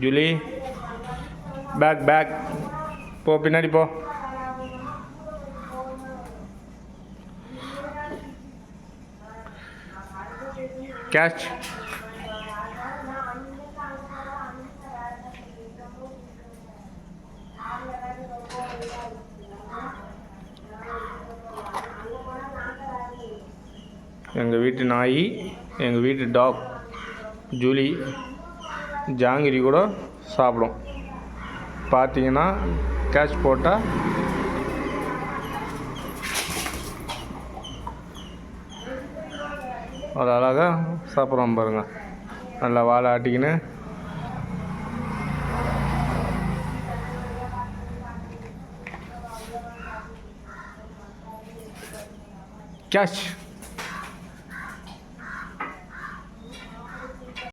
Julie back back போ, பின்னாடி போ. கேட்ச். எங்கள் வீட்டு நாய், எங்கள் வீட்டு டாக் ஜூலி ஜாங்கிரி கூட சாப்பிடும். பார்த்தீங்கன்னா கேட்ச் போட்டால் அது அழகாக சாப்பிட்றோம் பாருங்கள். நல்லா வாழை ஆட்டிக்கின்னு கேட்ச்.